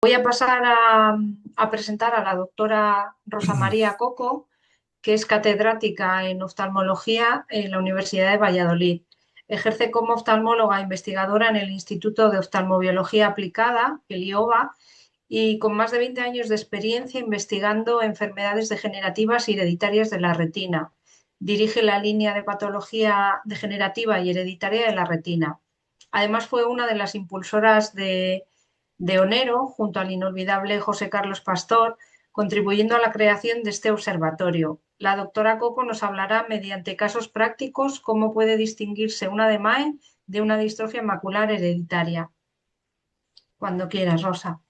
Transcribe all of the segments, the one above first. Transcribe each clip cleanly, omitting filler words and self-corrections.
Voy a pasar a presentar a la doctora Rosa María Coco, que es catedrática en oftalmología en la Universidad de Valladolid. Ejerce como oftalmóloga investigadora en el Instituto de Oftalmobiología Aplicada, el IOBA, y con más de 20 años de experiencia investigando enfermedades degenerativas y hereditarias de la retina. Dirige la línea de patología degenerativa y hereditaria de la retina. Además, fue una de las impulsoras de Onero, junto al inolvidable José Carlos Pastor, contribuyendo a la creación de este observatorio. La doctora Coco nos hablará mediante casos prácticos cómo puede distinguirse una DMAE de una distrofia macular hereditaria. Cuando quieras, Rosa.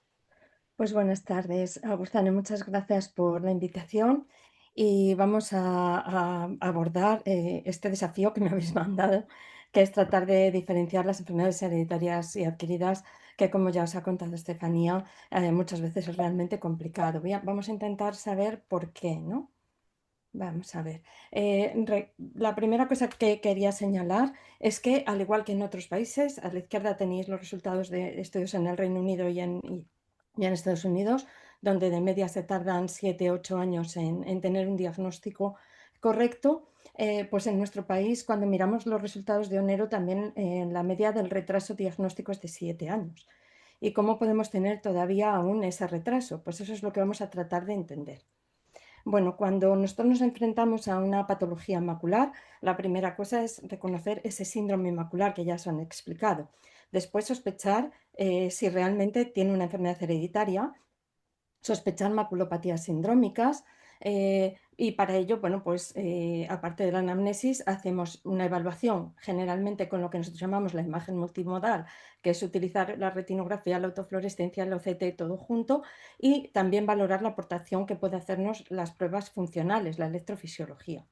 Pues buenas tardes, Agustano. Muchas gracias por la invitación y vamos a abordar este desafío que me habéis mandado, que es tratar de diferenciar las enfermedades hereditarias y adquiridas, que como ya os ha contado Estefanía, muchas veces es realmente complicado. Vamos a intentar saber por qué, ¿no? Vamos a ver. La primera cosa que quería señalar es que, al igual que en otros países, a la izquierda tenéis los resultados de estudios en el Reino Unido y en Estados Unidos, donde de media se tardan 7 u 8 años en tener un diagnóstico correcto. Pues en nuestro país, cuando miramos los resultados de Onero, también la media del retraso diagnóstico es de 7 años. ¿Y cómo podemos tener todavía aún ese retraso? Pues eso es lo que vamos a tratar de entender. Bueno, cuando nosotros nos enfrentamos a una patología macular, la primera cosa es reconocer ese síndrome macular que ya os han explicado. Después sospechar si realmente tiene una enfermedad hereditaria, sospechar maculopatías sindrómicas, y para ello, bueno, pues aparte de la anamnesis, hacemos una evaluación generalmente con lo que nosotros llamamos la imagen multimodal, que es utilizar la retinografía, la autofluorescencia, el OCT, todo junto, y también valorar la aportación que puede hacernos las pruebas funcionales, la electrofisiología.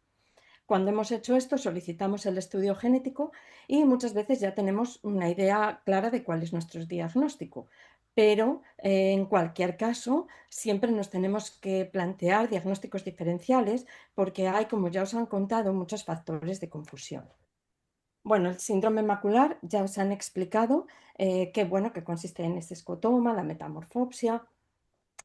Cuando hemos hecho esto, solicitamos el estudio genético y muchas veces ya tenemos una idea clara de cuál es nuestro diagnóstico. Pero en cualquier caso, siempre nos tenemos que plantear diagnósticos diferenciales porque hay, como ya os han contado, muchos factores de confusión. Bueno, el síndrome macular ya os han explicado que consiste en ese escotoma, la metamorfopsia,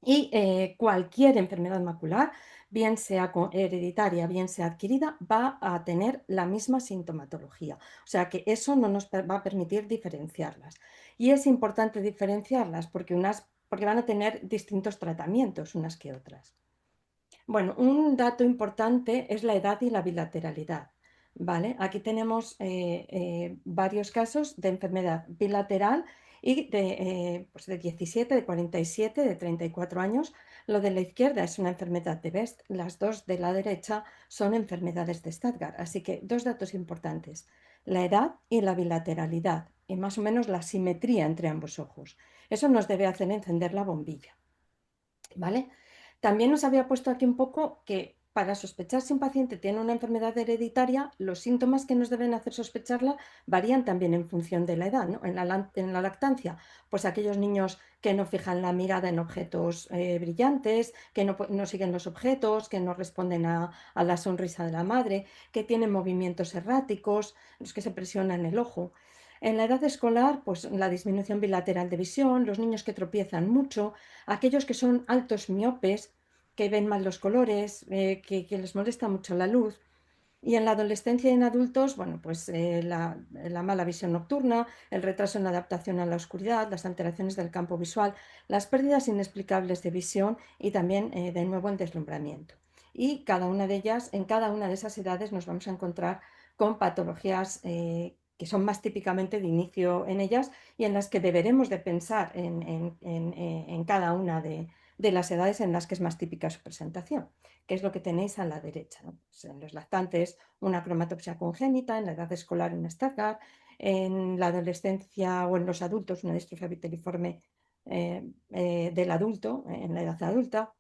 y cualquier enfermedad macular, bien sea hereditaria, bien sea adquirida, va a tener la misma sintomatología. O sea que eso no nos va a permitir diferenciarlas. Y es importante diferenciarlas porque van a tener distintos tratamientos unas que otras. Bueno, un dato importante es la edad y la bilateralidad. ¿Vale? Aquí tenemos varios casos de enfermedad bilateral y pues de 17, de 47, de 34 años. Lo de la izquierda es una enfermedad de Best, las dos de la derecha son enfermedades de Stargardt. Así que dos datos importantes, la edad y la bilateralidad, y más o menos la simetría entre ambos ojos. Eso nos debe hacer encender la bombilla. ¿Vale? También nos había puesto aquí un poco que para sospechar si un paciente tiene una enfermedad hereditaria, los síntomas que nos deben hacer sospecharla varían también en función de la edad, ¿no? En la lactancia, pues aquellos niños que no fijan la mirada en objetos brillantes, que no siguen los objetos, que no responden a la sonrisa de la madre, que tienen movimientos erráticos, los que se presionan el ojo. En la edad escolar, pues la disminución bilateral de visión, los niños que tropiezan mucho, aquellos que son altos miopes, que ven mal los colores, que les molesta mucho la luz. Y en la adolescencia y en adultos, bueno, pues la mala visión nocturna, el retraso en la adaptación a la oscuridad, las alteraciones del campo visual, las pérdidas inexplicables de visión y también, de nuevo, el deslumbramiento. Y cada una de ellas, en cada una de esas edades, nos vamos a encontrar con patologías que son más típicamente de inicio en ellas y en las que deberemos de pensar en cada una de las edades en las que es más típica su presentación, que es lo que tenéis a la derecha, ¿no? Pues en los lactantes, una cromatopsia congénita, en la edad escolar, un Stargardt, en la adolescencia o en los adultos, una distrofia viteliforme del adulto, en la edad adulta.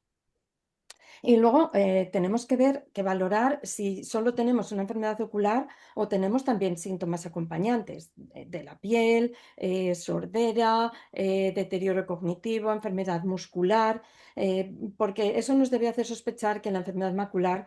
Y luego tenemos que ver, que valorar si solo tenemos una enfermedad ocular o tenemos también síntomas acompañantes de la piel, sordera, deterioro cognitivo, enfermedad muscular, porque eso nos debe hacer sospechar que la enfermedad macular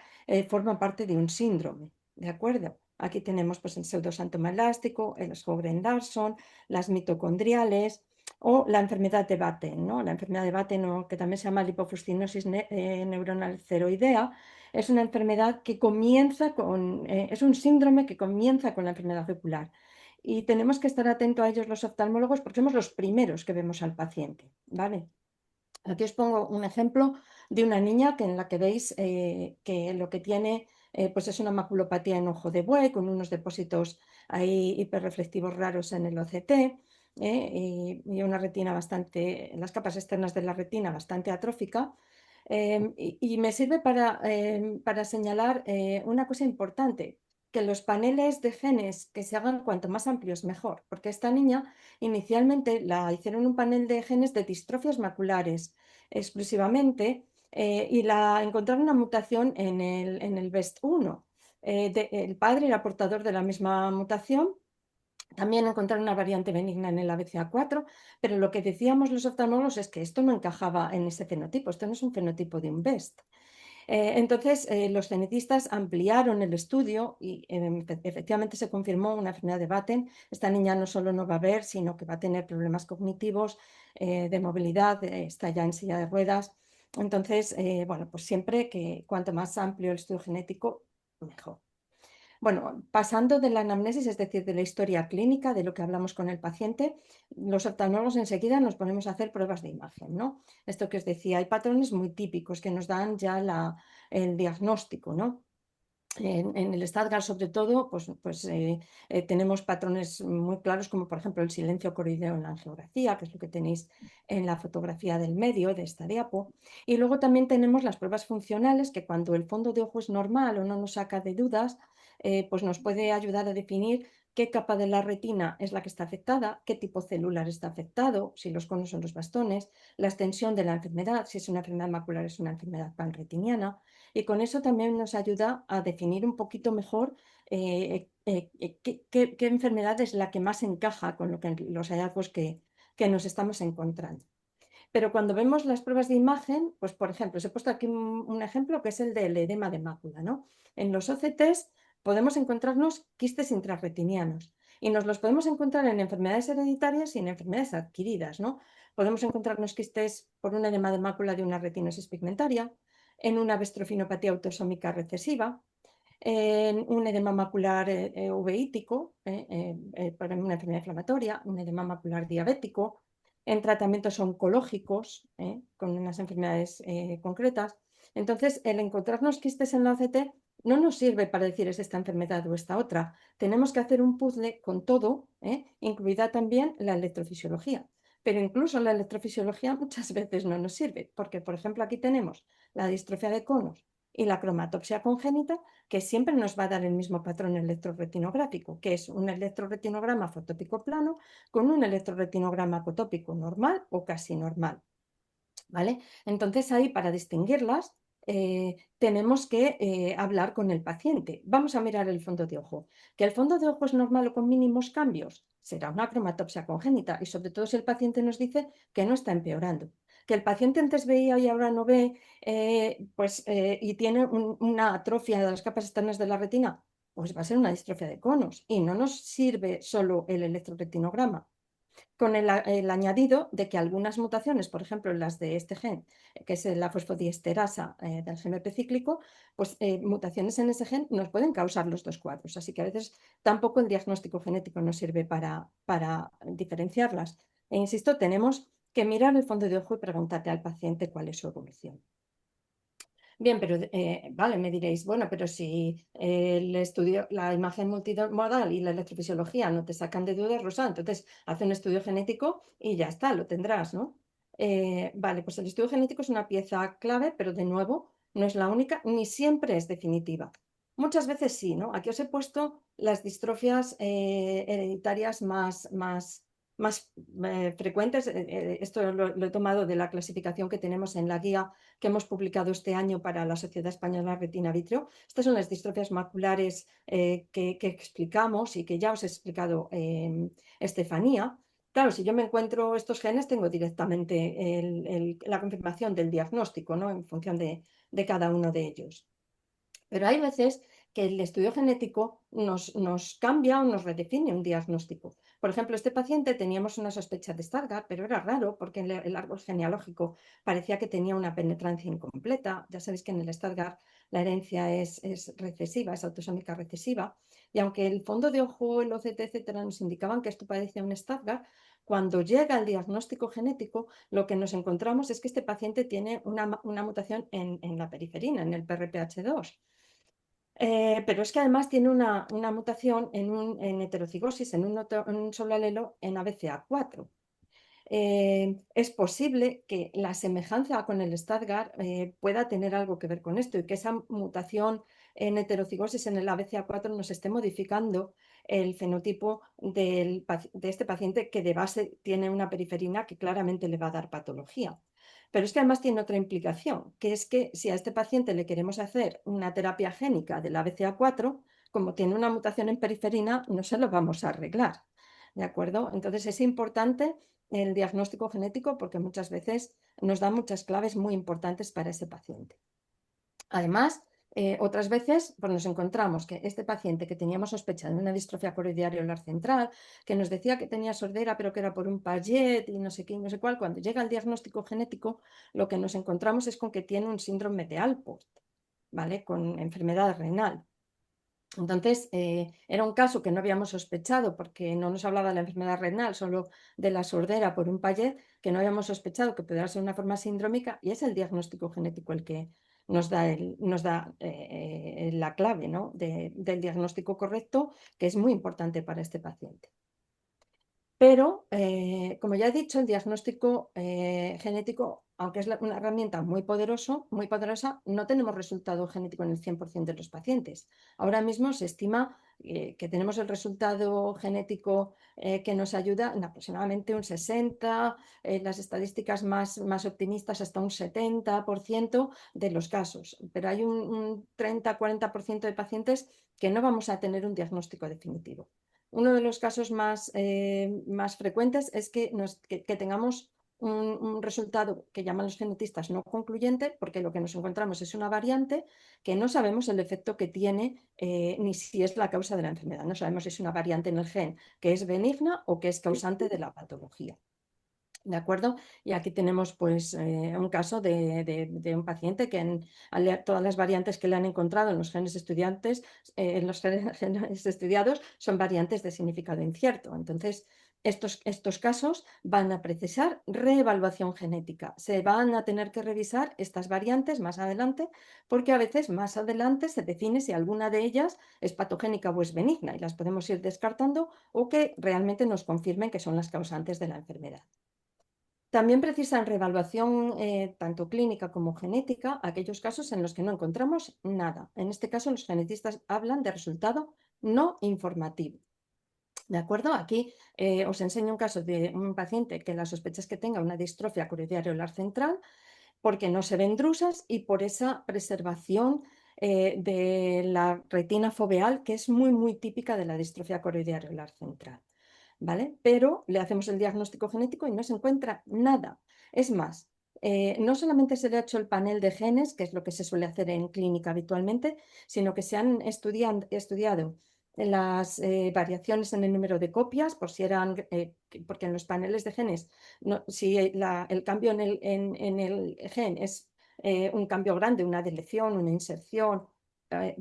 forma parte de un síndrome, ¿de acuerdo? Aquí tenemos pues, el pseudoxantoma elástico, el Sjögren-Larsson, las mitocondriales. o la enfermedad de Batten, ¿no? La enfermedad de Batten, o que también se llama lipofuscinosis neuronal ceroidea, es una enfermedad que comienza es un síndrome que comienza con la enfermedad ocular. Y tenemos que estar atentos a ellos los oftalmólogos porque somos los primeros que vemos al paciente, ¿vale? Aquí os pongo un ejemplo de una niña en la que veis que lo que tiene pues es una maculopatía en ojo de buey con unos depósitos ahí hiperreflectivos raros en el OCT y una retina bastante, las capas externas de la retina bastante atrófica. Y me sirve para señalar una cosa importante, que los paneles de genes que se hagan cuanto más amplios mejor, porque esta niña inicialmente la hicieron un panel de genes de distrofias maculares exclusivamente y la encontraron una mutación en el BEST1. El padre era portador de la misma mutación. También encontraron una variante benigna en el ABCA4, pero lo que decíamos los oftalmólogos es que esto no encajaba en ese fenotipo, esto no es un fenotipo de un BEST. Entonces, los genetistas ampliaron el estudio y efectivamente se confirmó una enfermedad de Batten. Esta niña no solo no va a ver, sino que va a tener problemas cognitivos, de movilidad, está ya en silla de ruedas. Entonces, bueno, pues siempre que cuanto más amplio el estudio genético, mejor. Bueno, pasando de la anamnesis, es decir, de la historia clínica, de lo que hablamos con el paciente, los oftalmólogos enseguida nos ponemos a hacer pruebas de imagen, ¿no? Esto que os decía, hay patrones muy típicos que nos dan ya el diagnóstico, ¿no? En el Stargardt, sobre todo, tenemos patrones muy claros, como por ejemplo el silencio coroideo en la angiografía, que es lo que tenéis en la fotografía del medio de esta diapo. Y luego también tenemos las pruebas funcionales, que cuando el fondo de ojo es normal o no nos saca de dudas, pues nos puede ayudar a definir qué capa de la retina es la que está afectada, qué tipo celular está afectado, si los conos son los bastones, la extensión de la enfermedad, si es una enfermedad macular, es una enfermedad panretiniana. Y con eso también nos ayuda a definir un poquito mejor qué enfermedad es la que más encaja con los hallazgos que nos estamos encontrando. Pero cuando vemos las pruebas de imagen, pues por ejemplo, os he puesto aquí un ejemplo que es el del edema de mácula, ¿no? En los OCTs podemos encontrarnos quistes intrarretinianos y nos los podemos encontrar en enfermedades hereditarias y en enfermedades adquiridas, ¿no? Podemos encontrarnos quistes por un edema de mácula de una retinosis pigmentaria, en una bestrofinopatía autosómica recesiva, en un edema macular uveítico, para una enfermedad inflamatoria, un edema macular diabético, en tratamientos oncológicos, con unas enfermedades concretas. Entonces, el encontrarnos quistes en la OCT no nos sirve para decir es esta enfermedad o esta otra. Tenemos que hacer un puzzle con todo, incluida también la electrofisiología. Pero incluso la electrofisiología muchas veces no nos sirve, porque, por ejemplo, aquí tenemos la distrofia de conos y la cromatopsia congénita, que siempre nos va a dar el mismo patrón electroretinográfico, que es un electroretinograma fotópico plano con un electroretinograma apotópico normal o casi normal. ¿Vale? Entonces ahí para distinguirlas tenemos que hablar con el paciente. Vamos a mirar el fondo de ojo. ¿Que el fondo de ojo es normal o con mínimos cambios? Será una cromatopsia congénita y sobre todo si el paciente nos dice que no está empeorando. Que el paciente antes veía y ahora no ve y tiene una atrofia de las capas externas de la retina, pues va a ser una distrofia de conos y no nos sirve solo el electroretinograma con el añadido de que algunas mutaciones, por ejemplo, las de este gen, que es la fosfodiesterasa del GMP cíclico, pues mutaciones en ese gen nos pueden causar los dos cuadros. Así que a veces tampoco el diagnóstico genético nos sirve para diferenciarlas. E insisto, tenemos que mirar el fondo de ojo y preguntarle al paciente cuál es su evolución. Bien, pero vale, me diréis, bueno, pero si el estudio, la imagen multimodal y la electrofisiología no te sacan de dudas, Rosa, entonces haz un estudio genético y ya está, lo tendrás, ¿no? Vale, pues el estudio genético es una pieza clave, pero de nuevo no es la única, ni siempre es definitiva. Muchas veces sí, ¿no? Aquí os he puesto las distrofias hereditarias más frecuentes. Esto lo he tomado de la clasificación que tenemos en la guía que hemos publicado este año para la Sociedad Española Retina Vitrio. Estas son las distrofias maculares que explicamos y que ya os he explicado Estefanía. Claro, si yo me encuentro estos genes, tengo directamente la confirmación del diagnóstico, ¿no? En función de cada uno de ellos. Pero hay veces que el estudio genético nos cambia o nos redefine un diagnóstico. Por ejemplo, este paciente teníamos una sospecha de Stargardt, pero era raro porque en el árbol genealógico parecía que tenía una penetrancia incompleta. Ya sabéis que en el Stargardt la herencia es recesiva, es autosómica recesiva. Y aunque el fondo de ojo, el OCT, etcétera, nos indicaban que esto parecía un Stargardt, cuando llega el diagnóstico genético, lo que nos encontramos es que este paciente tiene una mutación en la periferina, en el PRPH2. Pero es que además tiene una mutación en heterocigosis, en un solo alelo en ABCA4. Es posible que la semejanza con el Stargardt pueda tener algo que ver con esto y que esa mutación en heterocigosis en el ABCA4 nos esté modificando el fenotipo de este paciente que de base tiene una periferina que claramente le va a dar patología. Pero es que además tiene otra implicación, que es que si a este paciente le queremos hacer una terapia génica del ABCA4, como tiene una mutación en periferina, no se lo vamos a arreglar. ¿De acuerdo? Entonces es importante el diagnóstico genético porque muchas veces nos da muchas claves muy importantes para ese paciente. Además, otras veces pues nos encontramos que este paciente que teníamos sospecha de una distrofia coroideolar central, que nos decía que tenía sordera pero que era por un Paget y no sé qué y no sé cuál, cuando llega el diagnóstico genético lo que nos encontramos es con que tiene un síndrome de Alport, ¿vale? Con enfermedad renal. Entonces, era un caso que no habíamos sospechado porque no nos hablaba de la enfermedad renal, solo de la sordera por un Paget, que no habíamos sospechado que pudiera ser una forma sindrómica y es el diagnóstico genético el que nos da la clave, ¿no? del diagnóstico correcto, que es muy importante para este paciente. Pero, como ya he dicho, el diagnóstico genético, aunque es una herramienta muy poderosa, no tenemos resultado genético en el 100% de los pacientes. Ahora mismo se estima que tenemos el resultado genético que nos ayuda en aproximadamente un 60%, las estadísticas más optimistas hasta un 70% de los casos. Pero hay un 30-40% de pacientes que no vamos a tener un diagnóstico definitivo. Uno de los casos más frecuentes es que tengamos un resultado que llaman los genetistas no concluyente, porque lo que nos encontramos es una variante que no sabemos el efecto que tiene ni si es la causa de la enfermedad. No sabemos si es una variante en el gen que es benigna o que es causante de la patología. ¿De acuerdo? Y aquí tenemos pues un caso de un paciente que todas las variantes que le han encontrado en los genes en los genes estudiados son variantes de significado incierto. Entonces, estos casos van a precisar reevaluación genética. Se van a tener que revisar estas variantes más adelante porque a veces más adelante se define si alguna de ellas es patogénica o es benigna y las podemos ir descartando o que realmente nos confirmen que son las causantes de la enfermedad. También precisan reevaluación tanto clínica como genética aquellos casos en los que no encontramos nada. En este caso, los genetistas hablan de resultado no informativo. ¿De acuerdo? Aquí os enseño un caso de un paciente que la sospecha es que tenga una distrofia coroideolar central porque no se ven drusas y por esa preservación de la retina foveal que es muy típica de la distrofia coroideolar central. ¿Vale? Pero le hacemos el diagnóstico genético y no se encuentra nada. Es más, no solamente se le ha hecho el panel de genes, que es lo que se suele hacer en clínica habitualmente, sino que se han estudiado las variaciones en el número de copias, por si eran, porque en los paneles de genes, si el cambio en el gen es un cambio grande, una deleción, una inserción,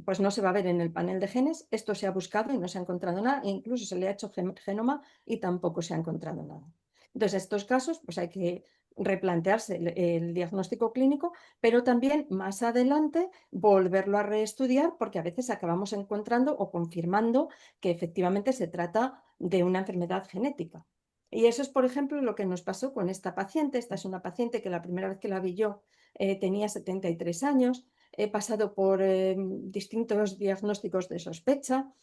pues no se va a ver en el panel de genes. Esto se ha buscado y no se ha encontrado nada, e incluso se le ha hecho genoma y tampoco se ha encontrado nada. Entonces, estos casos, pues hay que replantearse el diagnóstico clínico, pero también más adelante volverlo a reestudiar porque a veces acabamos encontrando o confirmando que efectivamente se trata de una enfermedad genética. Y eso es, por ejemplo, lo que nos pasó con esta paciente. Esta es una paciente que la primera vez que la vi yo tenía 73 años. He pasado por distintos diagnósticos de sospecha.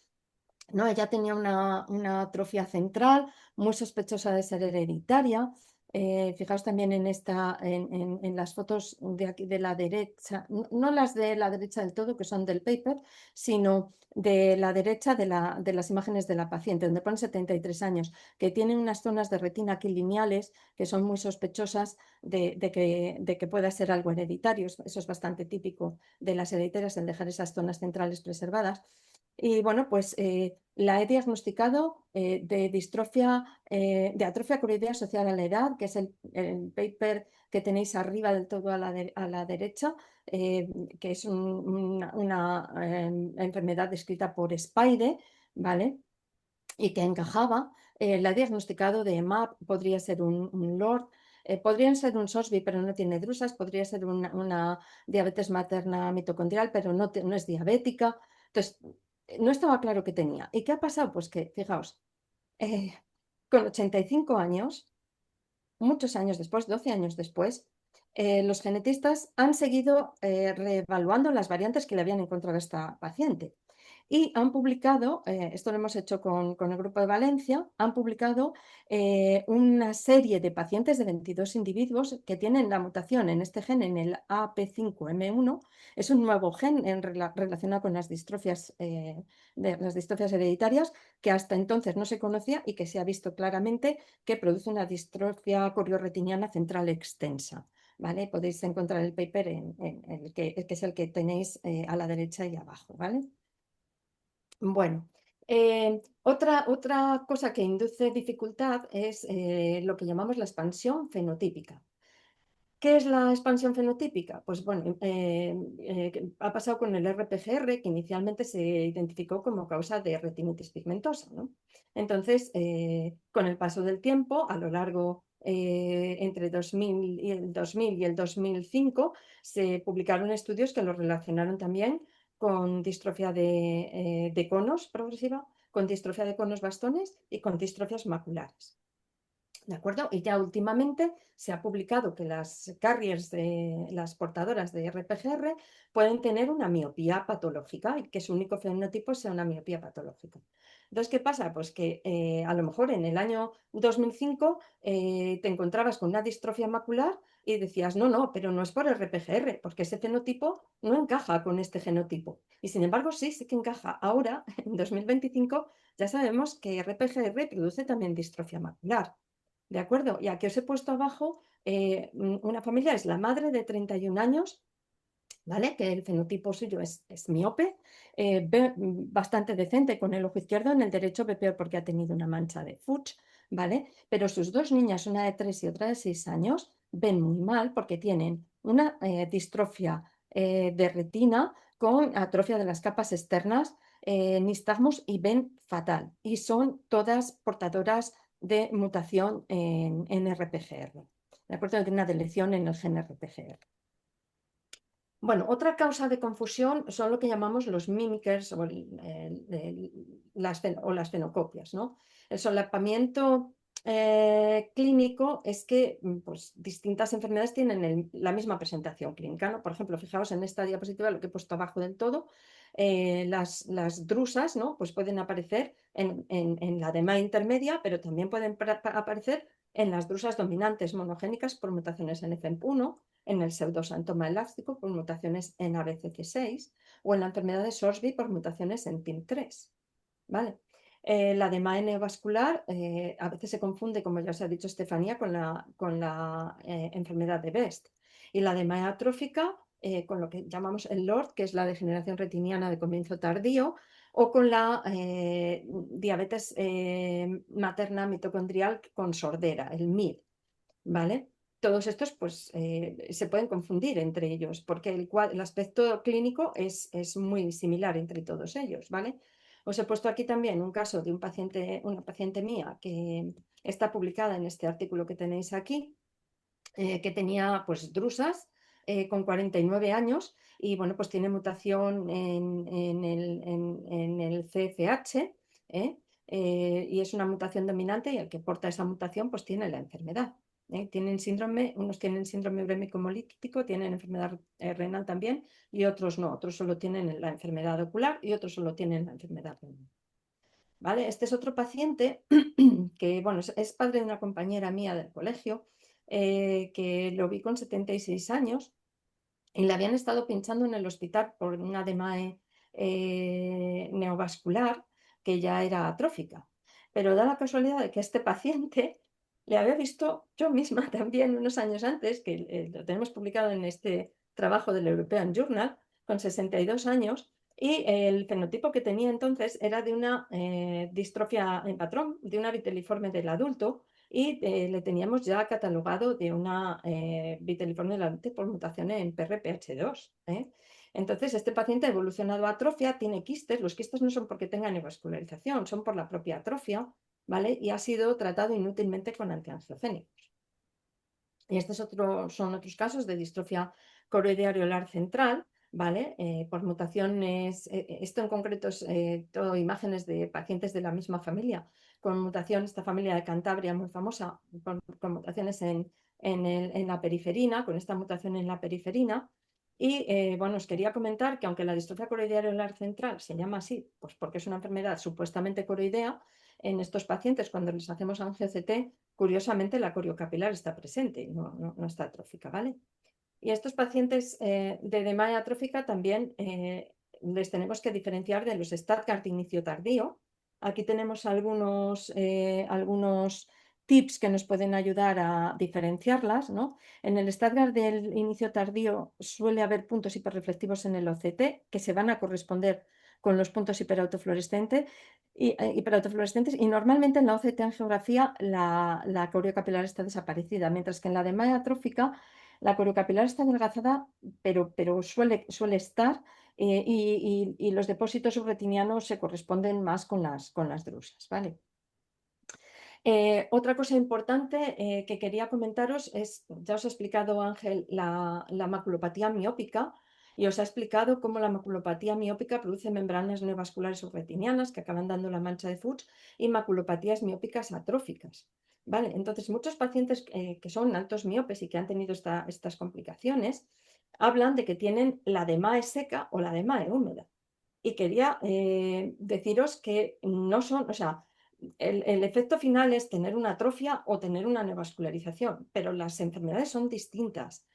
¿No? Ella tenía una atrofia central muy sospechosa de ser hereditaria. Fijaos también en las fotos de aquí de la derecha, no las de la derecha del todo, que son del paper, sino de la derecha de las imágenes de la paciente, donde pone 73 años, que tienen unas zonas de retina aquí lineales que son muy sospechosas de que pueda ser algo hereditario. Eso es bastante típico de las hereditarias, el dejar esas zonas centrales preservadas. Y bueno, pues la he diagnosticado de distrofia, de atrofia coroidea asociada a la edad, que es el paper que tenéis arriba del todo a la derecha, que es una enfermedad descrita por Spide, ¿vale? Y que encajaba. La he diagnosticado de EMAP, podría ser un LORD, podría ser un SOSBI, pero no tiene drusas, podría ser una diabetes materna mitocondrial, pero no es diabética. Entonces, no estaba claro qué tenía. ¿Y qué ha pasado? Pues que, fijaos, eh, con 85 años, muchos años después, 12 años después, los genetistas han seguido reevaluando las variantes que le habían encontrado a esta paciente. Y han publicado, esto lo hemos hecho con el Grupo de Valencia, han publicado una serie de pacientes de 22 individuos que tienen la mutación en este gen, en el AP5M1. Es un nuevo gen relacionado con las distrofias hereditarias que hasta entonces no se conocía y que se ha visto claramente que produce una distrofia corioretiniana central extensa. ¿Vale? Podéis encontrar el paper que es el que tenéis a la derecha y abajo. ¿Vale? Bueno, otra cosa que induce dificultad es lo que llamamos la expansión fenotípica. ¿Qué es la expansión fenotípica? Pues bueno, ha pasado con el RPGR, que inicialmente se identificó como causa de retinitis pigmentosa, ¿no? Entonces, con el paso del tiempo, a lo largo entre 2000 y el 2005, se publicaron estudios que lo relacionaron también con distrofia de conos progresiva, con distrofia de conos bastones y con distrofias maculares. ¿De acuerdo? Y ya últimamente se ha publicado que las carriers, las portadoras de RPGR, pueden tener una miopía patológica y que su único fenotipo sea una miopía patológica. Entonces, ¿qué pasa? Pues que a lo mejor en el año 2005 te encontrabas con una distrofia macular y decías, no, no, pero no es por RPGR, porque ese fenotipo no encaja con este genotipo. Y sin embargo, sí que encaja. Ahora, en 2025, ya sabemos que RPGR produce también distrofia macular. ¿De acuerdo? Y aquí os he puesto abajo una familia, es la madre de 31 años, ¿vale? Que el fenotipo suyo es miope, ve bastante decente con el ojo izquierdo, en el derecho ve peor porque ha tenido una mancha de Fuchs, ¿vale? Pero sus dos niñas, una de 3 y otra de 6 años, ven muy mal porque tienen una distrofia de retina con atrofia de las capas externas, nistagmus, y ven fatal. Y son todas portadoras de mutación en RPGR, ¿de acuerdo? De una deleción en el gen RPGR. Bueno, otra causa de confusión son lo que llamamos los mimickers o las fenocopias, ¿no? El solapamiento clínico es que pues, distintas enfermedades tienen la misma presentación clínica, ¿no? Por ejemplo, fijaos en esta diapositiva, lo que he puesto abajo del todo, las drusas, ¿no? Pues pueden aparecer en la DMA intermedia, pero también pueden aparecer en las drusas dominantes monogénicas por mutaciones en FEMP1, en el pseudosantoma elástico por mutaciones en ABCC6 o en la enfermedad de Sorsby por mutaciones en PIM3. ¿Vale? La DMA neovascular a veces se confunde, como ya os ha dicho Estefanía, con la enfermedad de Best. Y la DMA atrófica, con lo que llamamos el LORD, que es la degeneración retiniana de comienzo tardío, o con la diabetes materna mitocondrial con sordera, el MID. ¿Vale? Todos estos pues, se pueden confundir entre ellos porque el aspecto clínico es muy similar entre todos ellos, ¿vale? Os he puesto aquí también un caso de una paciente mía que está publicada en este artículo que tenéis aquí, que tenía pues drusas con 49 años y bueno, pues tiene mutación en el CFH, y es una mutación dominante y el que porta esa mutación pues tiene la enfermedad. Unos tienen síndrome urémico hemolítico, tienen enfermedad renal también y otros no, otros solo tienen la enfermedad ocular y otros solo tienen la enfermedad renal. ¿Vale? Este es otro paciente que, bueno, es padre de una compañera mía del colegio que lo vi con 76 años y le habían estado pinchando en el hospital por una DMAE neovascular que ya era atrófica. Pero da la casualidad de que este paciente le había visto yo misma también unos años antes, que lo tenemos publicado en este trabajo del European Journal, con 62 años, y el fenotipo que tenía entonces era de una distrofia en patrón, de una viteliforme del adulto, y le teníamos ya catalogado de una viteliforme del adulto por mutación en PRPH2. Entonces, este paciente ha evolucionado a atrofia, tiene quistes, los quistes no son porque tengan neovascularización, son por la propia atrofia, ¿vale? Y ha sido tratado inútilmente con antiangiogénicos. Y estos son otros casos de distrofia coroidea areolar central, ¿vale? Por mutaciones, esto en concreto es todo imágenes de pacientes de la misma familia, con mutación, esta familia de Cantabria muy famosa, con mutaciones en la periferina, con esta mutación en la periferina. Y bueno, os quería comentar que aunque la distrofia coroidea areolar central se llama así, pues porque es una enfermedad supuestamente coroidea, en estos pacientes cuando les hacemos angio-CT, curiosamente la coriocapilar está presente, no está atrófica, ¿vale? Y a estos pacientes de DMAE atrófica también les tenemos que diferenciar de los Stargardt de inicio tardío. Aquí tenemos algunos tips que nos pueden ayudar a diferenciarlas, ¿no? En el Stargardt del inicio tardío suele haber puntos hiperreflectivos en el OCT que se van a corresponder con los puntos hiperautofluorescentes y normalmente en la OCT angiografía la coriocapilar está desaparecida, mientras que en la DMAE atrófica la coriocapilar está adelgazada, pero suele estar y los depósitos subretinianos se corresponden más con las drusas, ¿vale? Otra cosa importante que quería comentaros es, ya os ha explicado Ángel, la maculopatía miópica y os ha explicado cómo la maculopatía miópica produce membranas neovasculares subretinianas que acaban dando la mancha de Fuchs y maculopatías miópicas atróficas. ¿Vale? Entonces, muchos pacientes que son altos miopes y que han tenido estas complicaciones hablan de que tienen la DMAE seca o la DMAE húmeda. Y quería deciros que no son, o sea, el efecto final es tener una atrofia o tener una neovascularización, pero las enfermedades son distintas.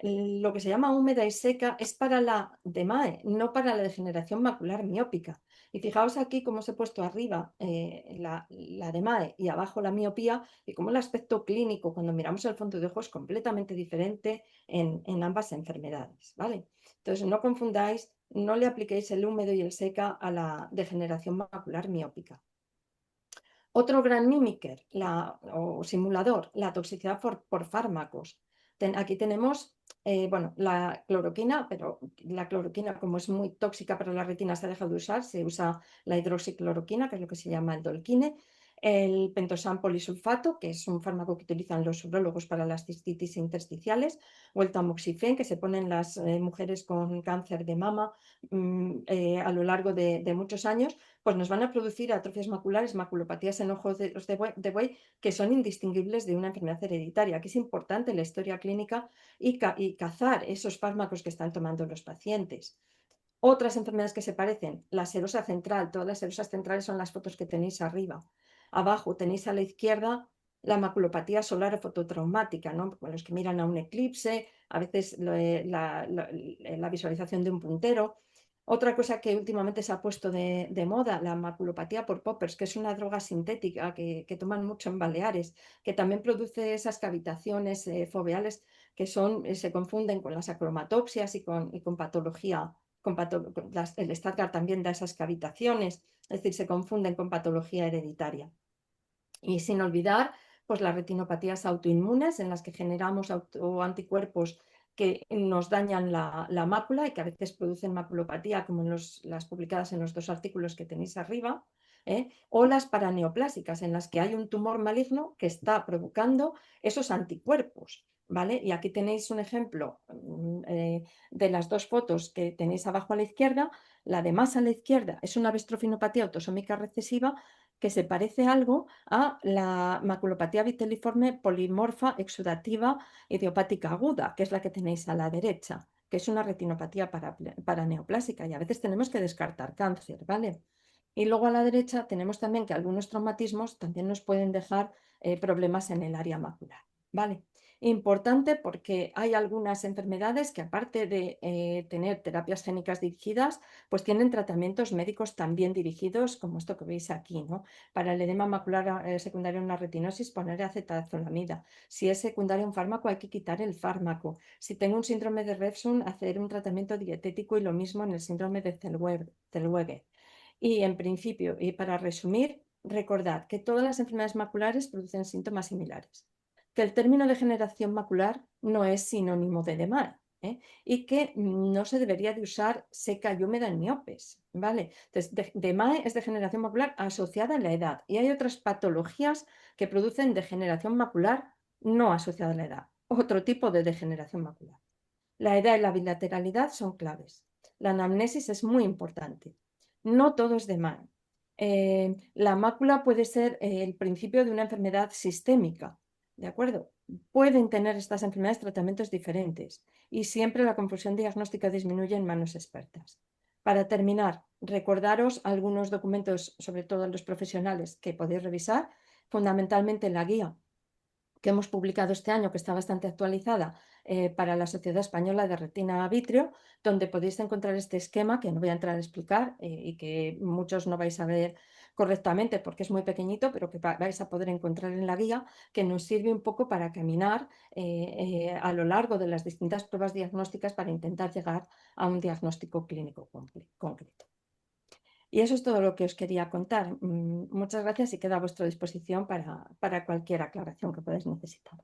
Lo que se llama húmeda y seca es para la DMAE, no para la degeneración macular miópica. Y fijaos aquí cómo os he puesto arriba la DMAE y abajo la miopía y cómo el aspecto clínico cuando miramos el fondo de ojo es completamente diferente en ambas enfermedades, ¿vale? Entonces no confundáis, no le apliquéis el húmedo y el seca a la degeneración macular miópica. Otro gran mímiker o simulador, la toxicidad por fármacos. Aquí tenemos bueno, la cloroquina, pero la cloroquina como es muy tóxica para la retina se ha dejado de usar, se usa la hidroxicloroquina, que es lo que se llama el Dolquine, el pentosán polisulfato, que es un fármaco que utilizan los urólogos para las cistitis intersticiales, o el tamoxifen, que se ponen las mujeres con cáncer de mama a lo largo de muchos años, pues nos van a producir atrofias maculares, maculopatías en ojos de buey, que son indistinguibles de una enfermedad hereditaria. Aquí es importante la historia clínica y cazar esos fármacos que están tomando los pacientes. Otras enfermedades que se parecen, la serosa central, todas las serosas centrales son las fotos que tenéis arriba. Abajo tenéis a la izquierda la maculopatía solar o fototraumática, ¿no? Los que miran a un eclipse, a veces la visualización de un puntero. Otra cosa que últimamente se ha puesto de moda, la maculopatía por poppers, que es una droga sintética que toman mucho en Baleares, que también produce esas cavitaciones foveales que se confunden con las acromatopsias y con patología. El Stargardt también da esas cavitaciones, es decir, se confunden con patología hereditaria. Y sin olvidar, pues las retinopatías autoinmunes en las que generamos anticuerpos que nos dañan la mácula y que a veces producen maculopatía, como las publicadas en los dos artículos que tenéis arriba, o las paraneoplásicas, en las que hay un tumor maligno que está provocando esos anticuerpos. ¿Vale? Y aquí tenéis un ejemplo de las dos fotos que tenéis abajo a la izquierda. La de más a la izquierda es una bestrofinopatía autosómica recesiva que se parece algo a la maculopatía viteliforme polimorfa exudativa idiopática aguda, que es la que tenéis a la derecha, que es una retinopatía paraneoplásica y a veces tenemos que descartar cáncer, ¿vale? Y luego a la derecha tenemos también que algunos traumatismos también nos pueden dejar problemas en el área macular, ¿vale? Importante porque hay algunas enfermedades que, aparte de tener terapias génicas dirigidas, pues tienen tratamientos médicos también dirigidos, como esto que veis aquí, ¿no? Para el edema macular secundario a una retinosis, poner acetazolamida. Si es secundario a un fármaco, hay que quitar el fármaco. Si tengo un síndrome de Refsum, hacer un tratamiento dietético, y lo mismo en el síndrome de Zellweger. Y en principio, y para resumir, recordad que todas las enfermedades maculares producen síntomas similares, que el término degeneración macular no es sinónimo de DMAE, ¿eh? Y que no se debería de usar seca y húmeda en miopes, ¿vale? Entonces, DMAE es degeneración macular asociada a la edad, y hay otras patologías que producen degeneración macular no asociada a la edad, otro tipo de degeneración macular. La edad y la bilateralidad son claves. La anamnesis es muy importante. No todo es DMAE. La mácula puede ser el principio de una enfermedad sistémica, ¿de acuerdo? Pueden tener estas enfermedades tratamientos diferentes, y siempre la confusión diagnóstica disminuye en manos expertas. Para terminar, recordaros algunos documentos, sobre todo los profesionales, que podéis revisar, fundamentalmente la guía que hemos publicado este año, que está bastante actualizada, para la Sociedad Española de Retina Vitrio, donde podéis encontrar este esquema, que no voy a entrar a explicar y que muchos no vais a ver correctamente porque es muy pequeñito, pero que vais a poder encontrar en la guía, que nos sirve un poco para caminar a lo largo de las distintas pruebas diagnósticas para intentar llegar a un diagnóstico clínico concreto. Y eso es todo lo que os quería contar. Muchas gracias, y quedo a vuestra disposición para cualquier aclaración que podáis necesitar.